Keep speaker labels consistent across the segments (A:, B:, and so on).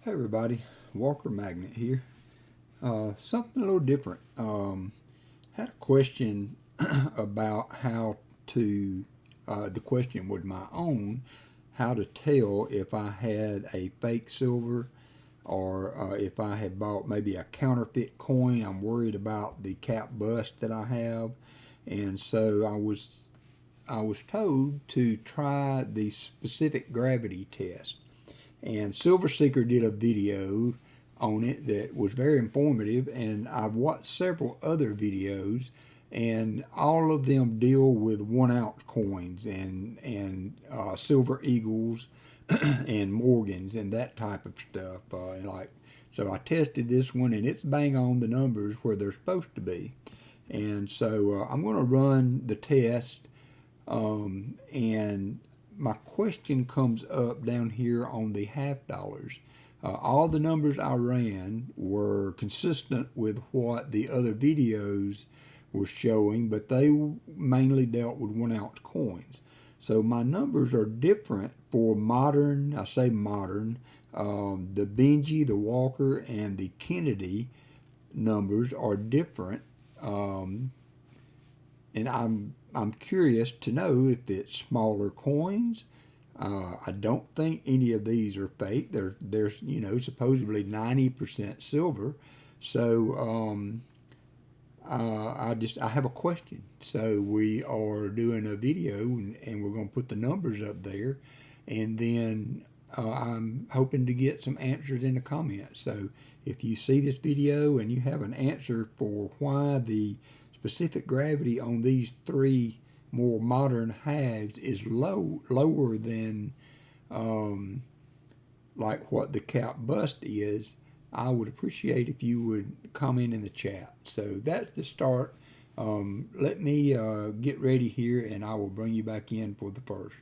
A: Hey everybody, Walker Magnet here. Something a little different. Had a question about how to. The question was my own, how to tell if I had a fake silver or if I had bought maybe a counterfeit coin. I'm worried about the cap bust that I have, and so I was told to try the specific gravity test. And Silver Seeker did a video on it that was very informative, and I've watched several other videos, and all of them deal with 1 ounce coins and silver eagles and Morgans and that type of stuff. And like, so I tested this one, and it's bang on the numbers where they're supposed to be. And so I'm going to run the test, and my question comes up down here on the half dollars. All the numbers I ran were consistent with what the other videos were showing, but they mainly dealt with 1 ounce coins. So my numbers are different for modern, I say modern, the Benji, the Walker, and the Kennedy numbers are different. Um, and I'm curious to know if it's smaller coins. I don't think any of these are fake. They're supposedly 90% silver. So I have a question. So we are doing a video, and we're going to put the numbers up there, and then I'm hoping to get some answers in the comments. So if you see this video and you have an answer for why the specific gravity on these three more modern halves is lower than like what the cap bust is, I would appreciate if you would comment in the chat. So that's the start. Let me get ready here, and I will bring you back in for the first.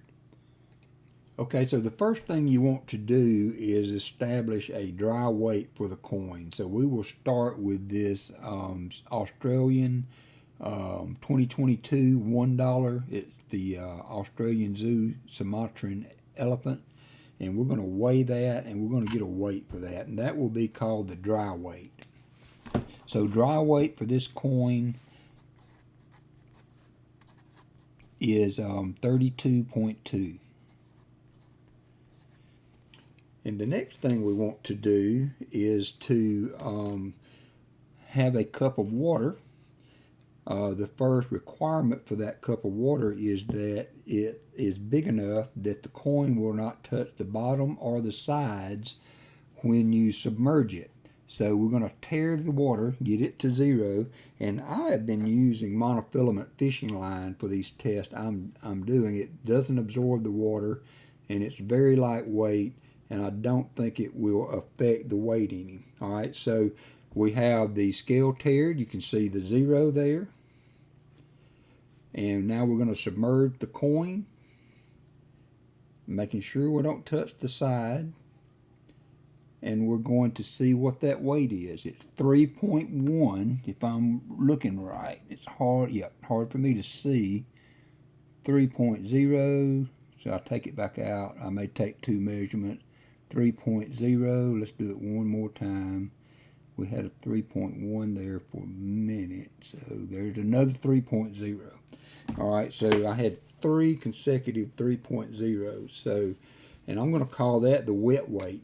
A: Okay, so the first thing you want to do is establish a dry weight for the coin. So we will start with this Australian 2022 $1. It's the Australian Zoo Sumatran elephant, and we're going to weigh that, and we're going to get a weight for that, and that will be called the dry weight. So dry weight for this coin is 32.2. And the next thing we want to do is to have a cup of water. The first requirement for that cup of water is that it is big enough that the coin will not touch the bottom or the sides when you submerge it. So we're going to tare the water, get it to zero, and I have been using monofilament fishing line for these tests I'm doing. It doesn't absorb the water, and it's very lightweight, and I don't think it will affect the weight any. All right, so we have the scale tared. You can see the zero there. And now we're going to submerge the coin, making sure we don't touch the side. And we're going to see what that weight is. It's 3.1, if I'm looking right. It's hard, hard for me to see. 3.0, so I'll take it back out. I may take two measurements. 3.0, let's do it one more time. We had a 3.1 there for a minute, so there's another 3.0. All right, so I had three consecutive 3.0s. So, and I'm going to call that the wet weight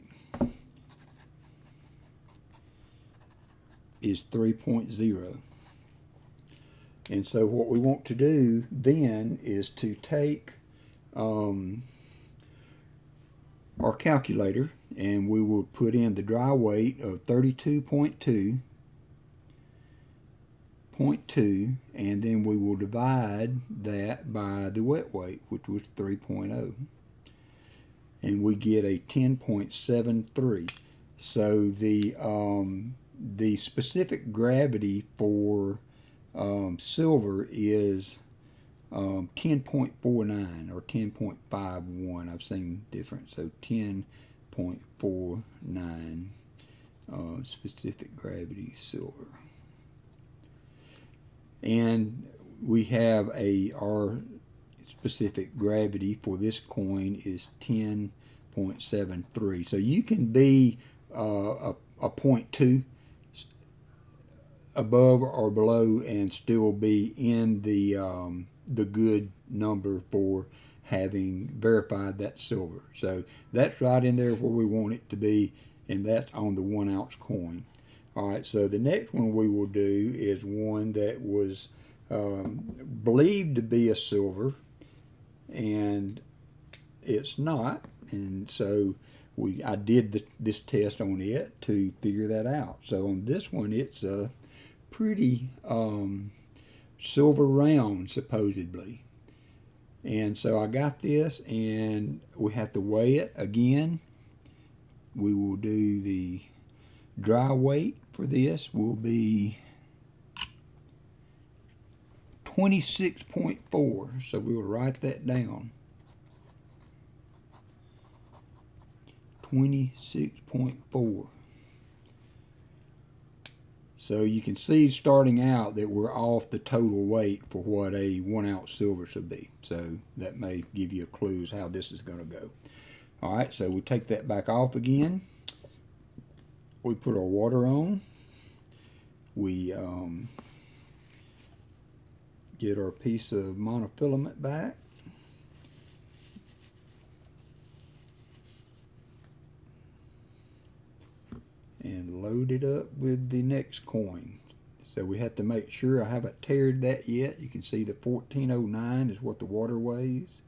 A: is 3.0. And so what we want to do then is to take our calculator, and we will put in the dry weight of 32.2, and then we will divide that by the wet weight, which was 3.0, and we get a 10.73. So the specific gravity for silver is 10.49 or 10.51. I've seen different, so 10.49 specific gravity silver. And we have our specific gravity for this coin is 10.73. So you can be a 0.2 above or below and still be in the good number for having verified that silver. So that's right in there where we want it to be, and that's on the 1 ounce coin. All right, so the next one we will do is one that was believed to be a silver, and it's not. And so I did this test on it to figure that out. So on this one, it's a pretty silver round, supposedly. And so I got this, and we have to weigh it again. We will do the dry weight for this will be 26.4. So we will write that down. 26.4. So you can see starting out that we're off the total weight for what a 1 ounce silver should be. So that may give you a clue as how this is going to go. All right, so we take that back off again. We put our water on. We get our piece of monofilament back. And load it up with the next coin. So we have to make sure, I haven't tared that yet. You can see the 1409 is what the water weighs.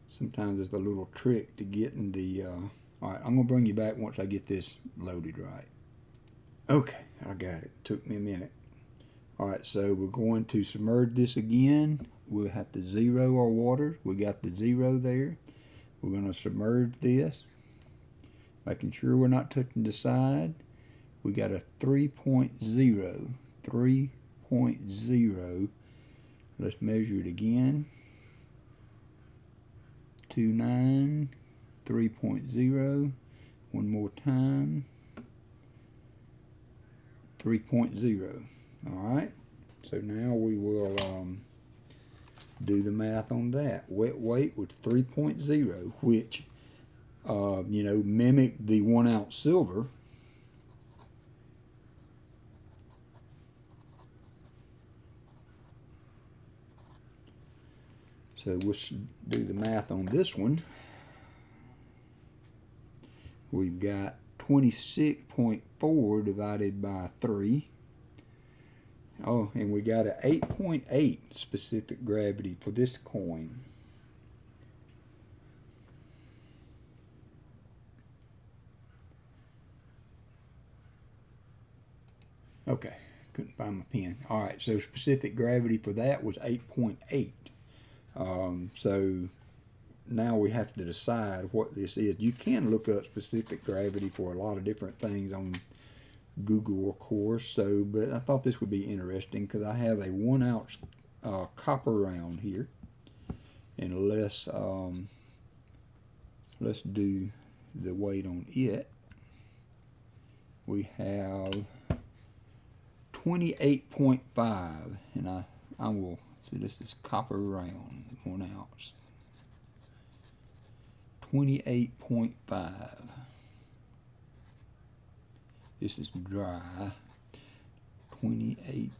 A: Sometimes there's a little trick to getting the, all right, I'm going to bring you back once I get this loaded right. Okay, I got it. Took me a minute. All right, so we're going to submerge this again. We'll have to zero our water. We got the 0 there. We're going to submerge this, making sure we're not touching the side. We got a 3.0. 3.0. Let's measure it again. 29. 3.0. One more time. 3.0. All right. So now we will do the math on that. Wet weight was 3.0, which mimic the 1 ounce silver. So we'll do the math on this one. We've got 26.4 divided by 3. Oh, and we got a 8.8 specific gravity for this coin. Okay, couldn't find my pen. All right, so specific gravity for that was 8.8. So now we have to decide what this is. You can look up specific gravity for a lot of different things on Google, of course. But I thought this would be interesting because I have a 1 ounce copper round here, and let's do the weight on it. We have 28.5, and I will see this is copper round, 1 ounce. 28.5. This is dry. 28.5,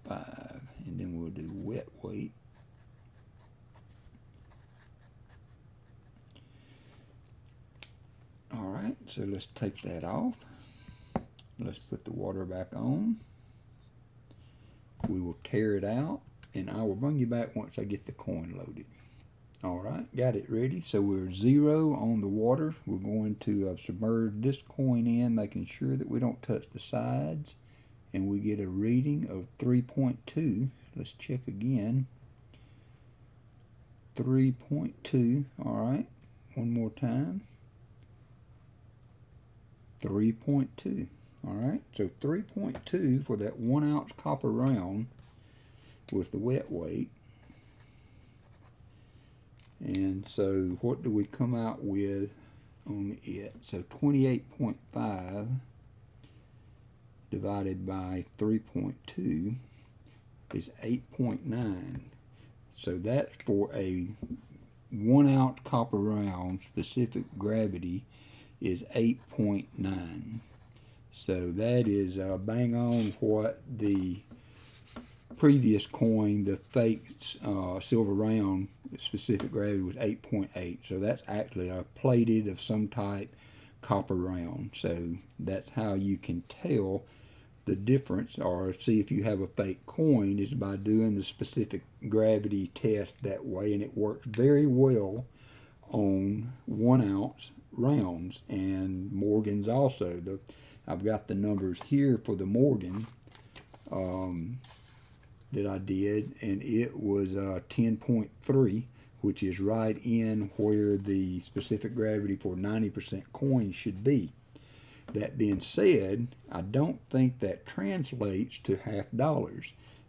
A: and then we'll do wet weight. All right, so let's take that off. Let's put the water back on. We will tear it out, and I will bring you back once I get the coin loaded. All right, got it ready. So we're 0 on the water. We're going to submerge this coin in, making sure that we don't touch the sides, and we get a reading of 3.2. Let's check again. 3.2. All right, one more time. 3.2. All right, so 3.2 for that 1 ounce copper round with the wet weight. And so what do we come out with on it? So 28.5 divided by 3.2 is 8.9. So that's for a 1 ounce copper round specific gravity is 8.9. So that is bang on what the previous coin, the fake silver round specific gravity, was 8.8. So that's actually a plated of some type copper round. So that's how you can tell the difference, or see if you have a fake coin, is by doing the specific gravity test that way. And it works very well on 1 ounce rounds and Morgans also. I've got the numbers here for the Morgan that I did, and it was 10.3, which is right in where the specific gravity for 90% coins should be. That being said, I don't think that translates to $half,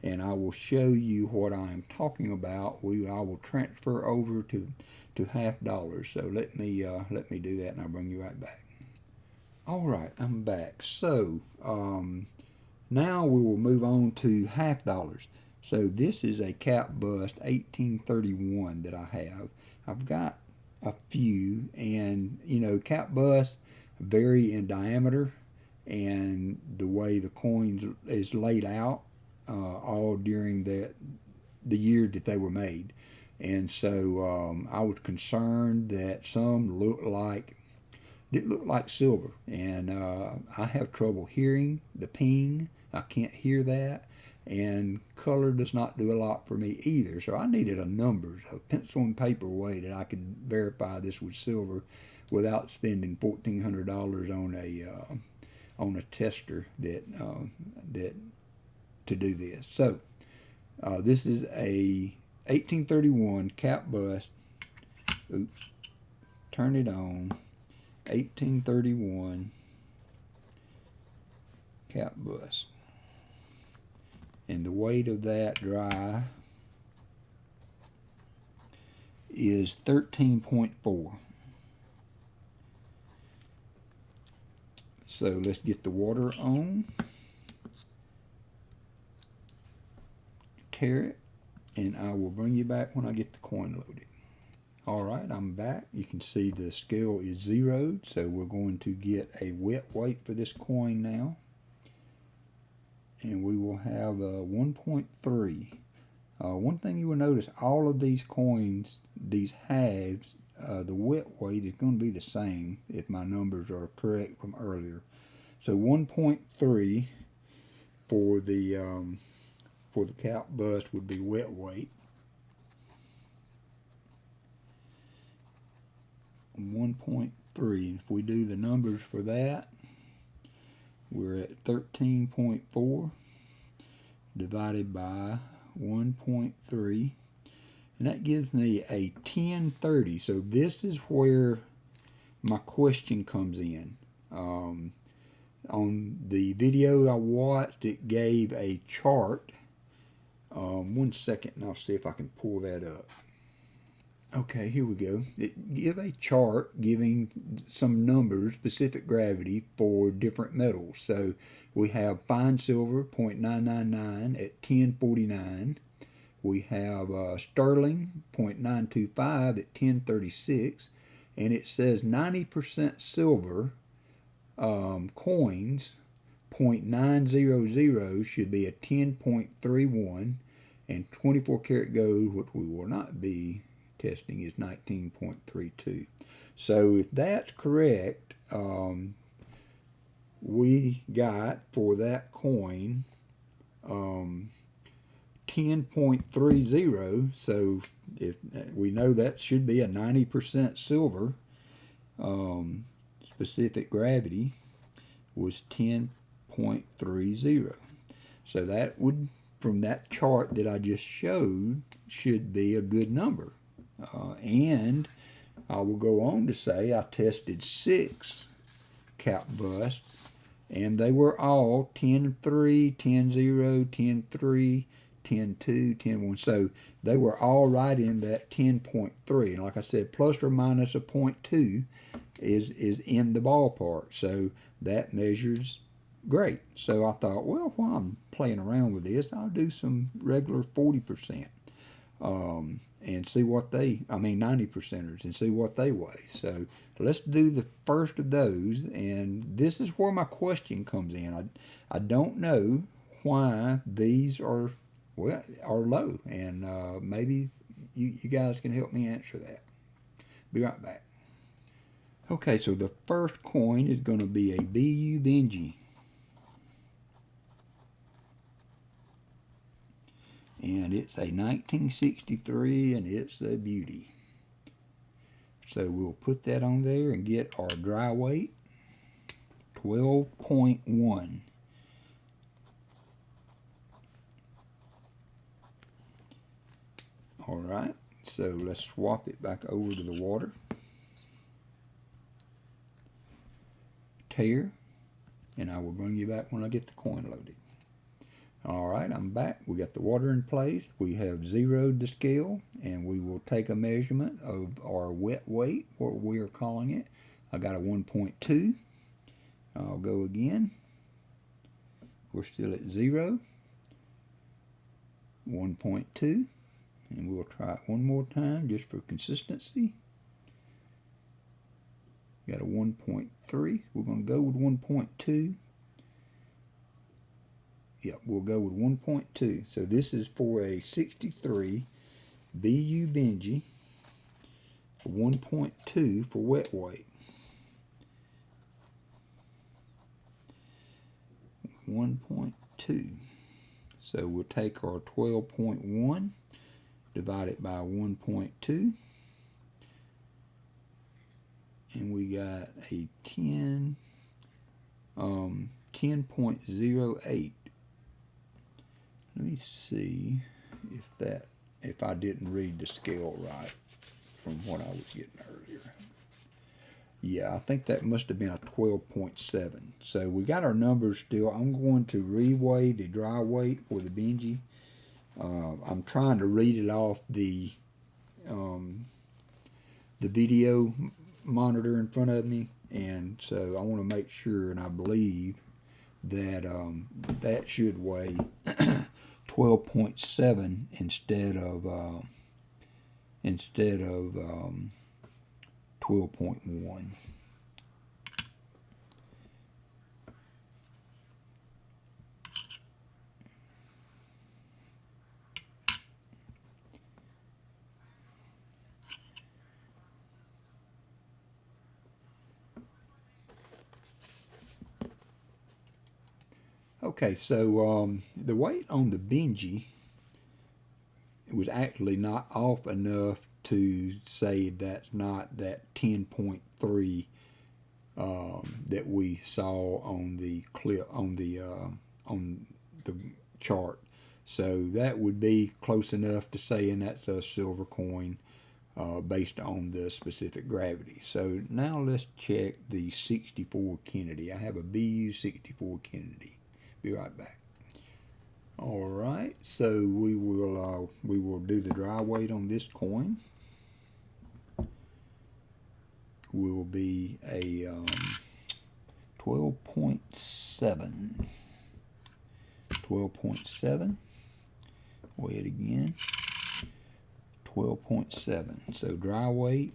A: and I will show you what I am talking about. I will transfer over to $half. So let me do that, and I'll bring you right back. All right, I'm back. So now we will move on to $half. So this is a cap bust 1831 that I have. I've got a few, and you know, cap busts vary in diameter and the way the coins is laid out all during the year that they were made. And so I was concerned that some didn't look like silver, and I have trouble hearing the ping. I can't hear that, and color does not do a lot for me either. So I needed a pencil and paper way that I could verify this was silver without spending $1,400 on a tester that to do this. So this is a 1831 cap bust. Oops, turn it on. 1831 cap bust, and the weight of that dry is 13.4. So let's get the water on, tare it, and I will bring you back when I get the coin loaded. All right, I'm back. You can see the scale is zeroed, so we're going to get a wet weight for this coin now. And we will have 1.3. One thing you will notice, all of these coins, these halves, the wet weight is going to be the same if my numbers are correct from earlier. So 1.3 for the cap bust would be wet weight. 1.3. If we do the numbers for that, we're at 13.4 divided by 1.3, and that gives me a 1030. So this is where my question comes in. On the video I watched, it gave a chart. 1 second, and I'll see if I can pull that up. Okay, here we go. It give a chart giving some numbers, specific gravity for different metals. So we have fine silver 0.999 at 1049. We have sterling 0.925 at 1036, and it says 90% silver coins 0.900 should be a 10.31, and 24 karat gold, which we will not be testing, is 19.32. So if that's correct, we got for that coin 10.30. So if we know that should be a 90% silver, specific gravity was 10.30. So that would, from that chart that I just showed, should be a good number. And I will go on to say I tested 6 cap busts, and they were all 10.3, 10.0, 10.3, 10.2, 10.1. So they were all right in that 10.3. And like I said, plus or minus a 0.2 is in the ballpark. So that measures great. So I thought, well, while I'm playing around with this, I'll do some regular 40%. and see what they, 90 percenters, and see what they weigh. So let's do the first of those, and this is where my question comes in. I don't know why these are low, and maybe you guys can help me answer that. Be right back. Okay, so the first coin is going to be a BU Benji. And it's a 1963, and it's a beauty. So we'll put that on there and get our dry weight, 12.1. All right, so let's swap it back over to the water. Tear, and I will bring you back when I get the coin loaded. All right, I'm back. We got the water in place. We have zeroed the scale, and we will take a measurement of our wet weight, what we are calling it. I got a 1.2. I'll go again. We're still at 0. 1.2. And we'll try it one more time just for consistency. Got a 1.3. We're going to go with 1.2. Yep, we'll go with 1.2. So this is for a 63 BU Benji, 1.2 for wet weight. 1.2. So we'll take our 12.1, divide it by 1.2, and we got a 10.08. Let me see if I didn't read the scale right from what I was getting earlier. Yeah, I think that must have been a 12.7. So we got our numbers still. I'm going to reweigh the dry weight for the Benji. I'm trying to read it off the video monitor in front of me, and so I want to make sure, and I believe that that should weigh 12.7 instead of 12.1. Okay, so the weight on the Benji, it was actually not off enough to say that's not that 10.3 that we saw on the clip on the chart. So that would be close enough to saying that's a silver coin based on the specific gravity. So now let's check the 64 Kennedy. I have a BU 64 Kennedy. Be right back. All right, so we will do the dry weight on this coin. Will be a 12.7. 12.7. Weigh it again. 12.7. So dry weight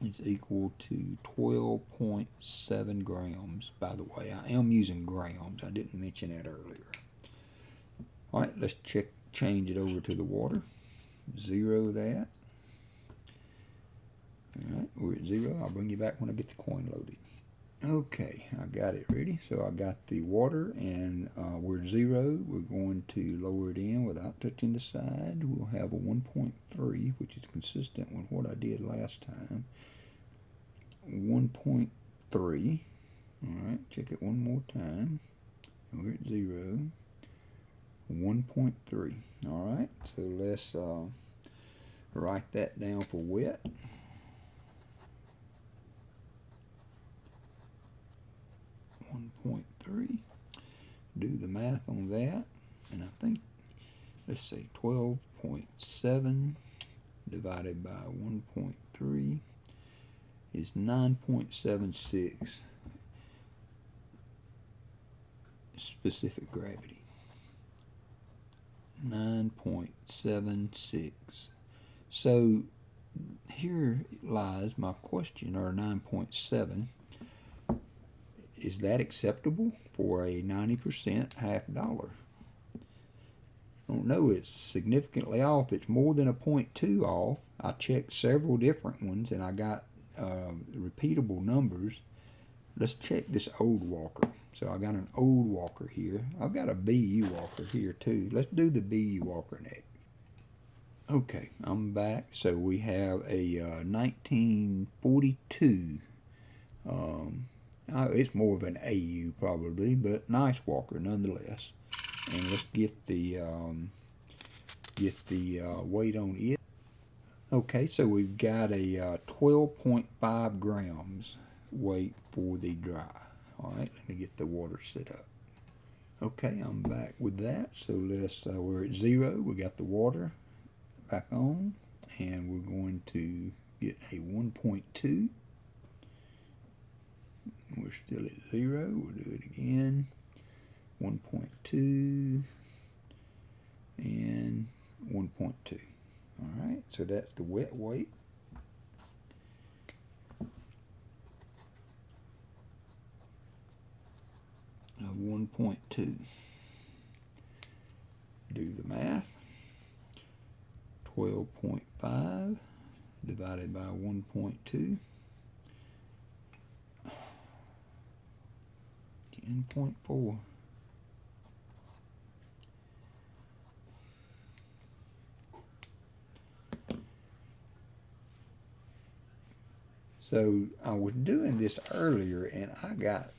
A: is equal to 12.7 grams. By the way, I am using grams. I didn't mention that earlier. All right, let's change it over to the water. Zero that. All right, we're at 0. I'll bring you back when I get the coin loaded. Okay, I got it ready. So I got the water, and we're at 0. We're going to lower it in without touching the side. We'll have a 1.3, which is consistent with what I did last time. 1.3. All right, check it one more time. We're at 0. 1.3. All right, so let's write that down for wet. 1.3. Do the math on that, and I think, let's say 12.7 divided by 1.3 is 9.76 specific gravity. 9.76. So here lies my question, or 9.7. Is that acceptable for a 90% half dollar? I don't know, it's significantly off. It's more than a 0.2 off. I checked several different ones and I got repeatable numbers. Let's check this old walker. So I got an old walker here. I've got a BU walker here too. Let's do the BU walker next. Okay, I'm back. So we have a 1942. It's more of an AU probably, but nice walker nonetheless. And let's get the weight on it. Okay, so we've got a 12.5 grams weight for the dry. All right, let me get the water set up. Okay, I'm back with that. So we're at 0. We got the water back on, and we're going to get a 1.2. We're still at 0. We'll do it again. 1.2 and 1.2. All right, so that's the wet weight. Of 1.2. Do the math. 12.5 divided by 1.2. 10.4. So I was doing this earlier and I got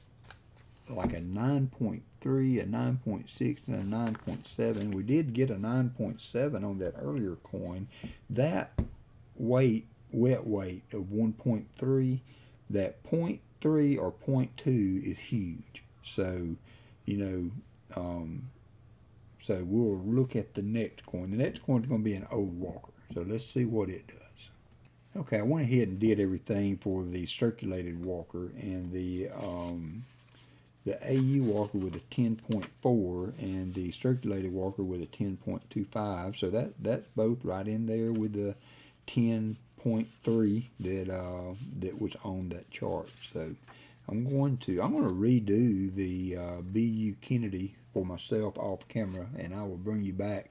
A: like a 9.3, a 9.6, and a 9.7. We did get a 9.7 on that earlier coin. That weight, wet weight of 1.3, that 0.3 or 0.2 is huge. So, so we'll look at the next coin. The next coin is going to be an old walker. So let's see what it does. Okay, I went ahead and did everything for the circulated walker, and the AU walker with a 10.4 and the circulated walker with a 10.25. So that's both right in there with the 10.3 that was on that chart. So I'm going to redo the BU Kennedy for myself off camera, and I will bring you back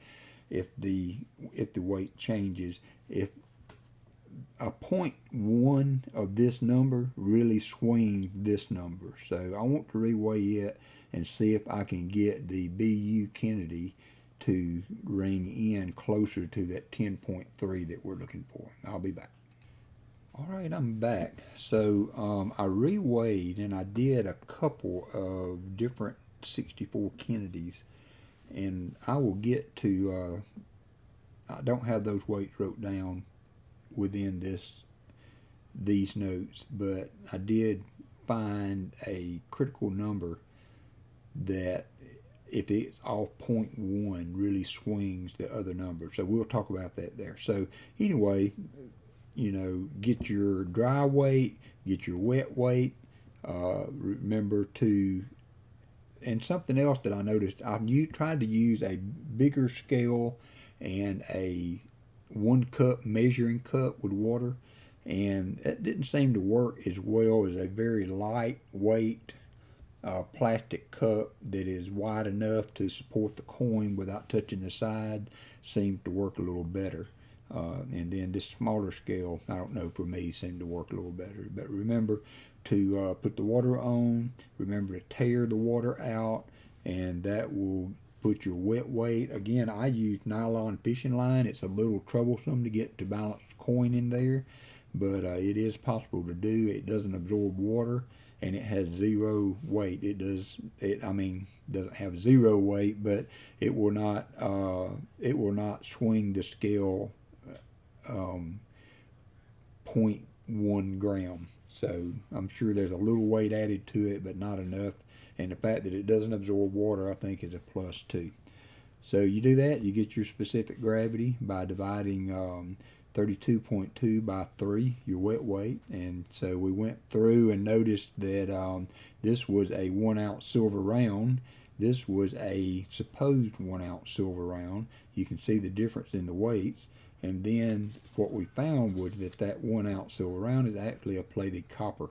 A: if the weight changes. If a 0.1 of this number really swings this number. So I want to reweigh it and see if I can get the BU Kennedy to ring in closer to that 10.3 that we're looking for. I'll be back. All right, I'm back. So I reweighed and I did a couple of different 64 Kennedys, and I will get to, I don't have those weights wrote down within these notes, but I did find a critical number that if it's off 0.1 really swings the other number. So we'll talk about that there. So anyway, get your dry weight, get your wet weight. Remember to, and something else that I noticed, I tried to use a bigger scale and a 1 cup measuring cup with water, and that didn't seem to work as well as a very lightweight plastic cup that is wide enough to support the coin without touching the side. Seemed to work a little better. And then this smaller scale, I don't know, for me seemed to work a little better. But remember to put the water on, remember to tear the water out, and that will put your wet weight. Again, I use nylon fishing line. It's a little troublesome to get to balance the coin in there, but it is possible to do. It doesn't absorb water, and it has 0 weight. Doesn't have 0 weight, but it will not swing the scale 0.1 gram. So I'm sure there's a little weight added to it, but not enough. And the fact that it doesn't absorb water, I think, is a plus too. So you do that, you get your specific gravity by dividing 32.2 by 3, your wet weight. And so we went through and noticed that this was a 1 ounce silver round, This was a supposed 1 ounce silver round. You can see the difference in the weights. And then what we found was that 1 ounce silver round is actually a plated copper.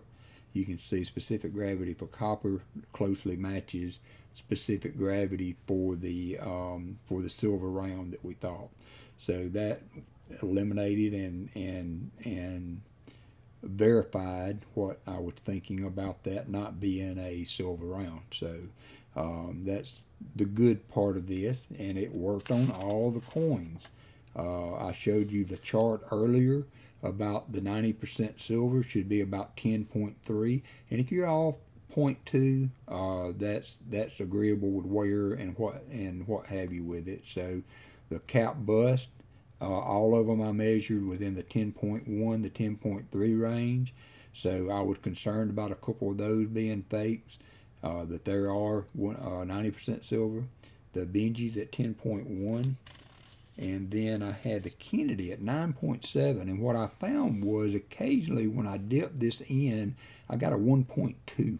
A: You can see specific gravity for copper closely matches specific gravity for the silver round that we thought. So that eliminated and verified what I was thinking about that not being a silver round. So that's the good part of this, and it worked on all the coins. I showed you the chart earlier about the 90% silver should be about 10.3, and if you're off 0.2, that's agreeable with wear and what have you with it. So the cap bust, all of them I measured within the 10.1 to 10.3 range. So I was concerned about a couple of those being fakes. That there are 90% silver. The Benjis at 10.1. And then I had the Kennedy at 9.7. And what I found was occasionally when I dipped this in, I got a 1.2.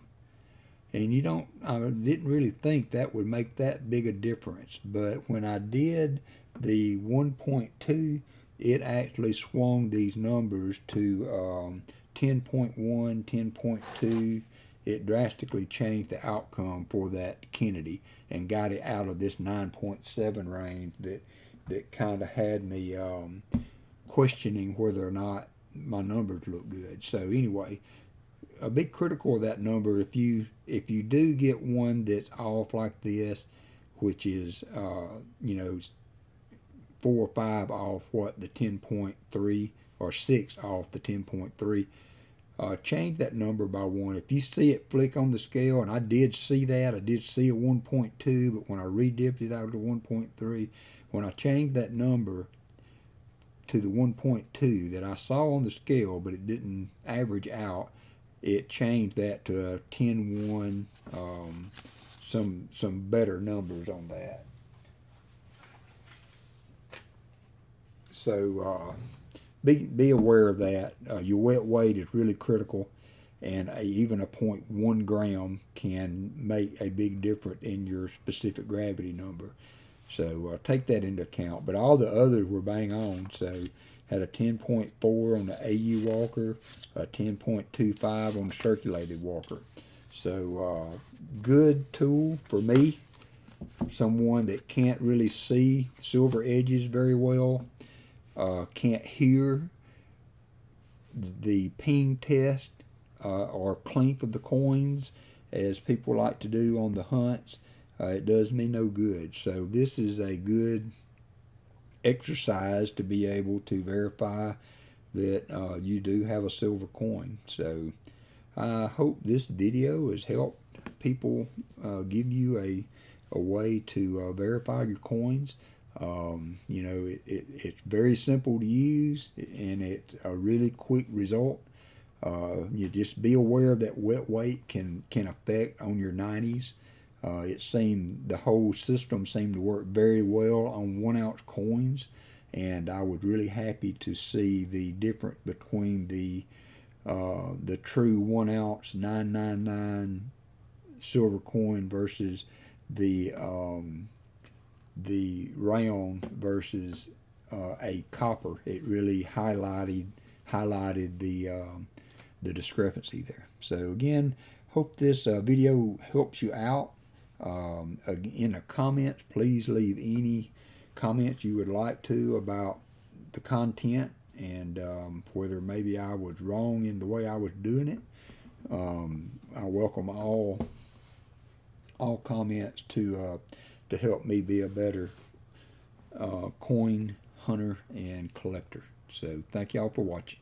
A: And I didn't really think that would make that big a difference. But when I did the 1.2, it actually swung these numbers to 10.1, 10.2. It drastically changed the outcome for that Kennedy and got it out of this 9.7 range that kind of had me questioning whether or not my numbers look good. So anyway, be critical of that number. If you do get one that's off like this, which is 4 or 5 off what the 10.3 or 6 off the 10.3, change that number by 1. If you see it flick on the scale, and I did see that, I did see a 1.2, but when I re-dipped it out to 1.3, when I changed that number to the 1.2 that I saw on the scale, but it didn't average out, it changed that to a 10.1, some better numbers on that. So be aware of that. Your wet weight is really critical, and even a 0.1 gram can make a big difference in your specific gravity number. So take that into account. But all the others were bang on. So had a 10.4 on the AU walker, a 10.25 on the circulated walker. So good tool for me, someone that can't really see silver edges very well, can't hear the ping test or clink of the coins as people like to do on the hunts. It does me no good. So this is a good exercise to be able to verify that you do have a silver coin. So I hope this video has helped people give you a way to verify your coins. It's very simple to use, and it's a really quick result. You just be aware that wet weight can affect on your 90s. The whole system seemed to work very well on 1 ounce coins, and I was really happy to see the difference between the true 1 ounce 999 silver coin versus the round versus a copper. It really highlighted the discrepancy there. So again, hope this video helps you out. In the comments, please leave any comments you would like to about the content and whether maybe I was wrong in the way I was doing it. I welcome all comments to help me be a better coin hunter and collector. So thank y'all for watching.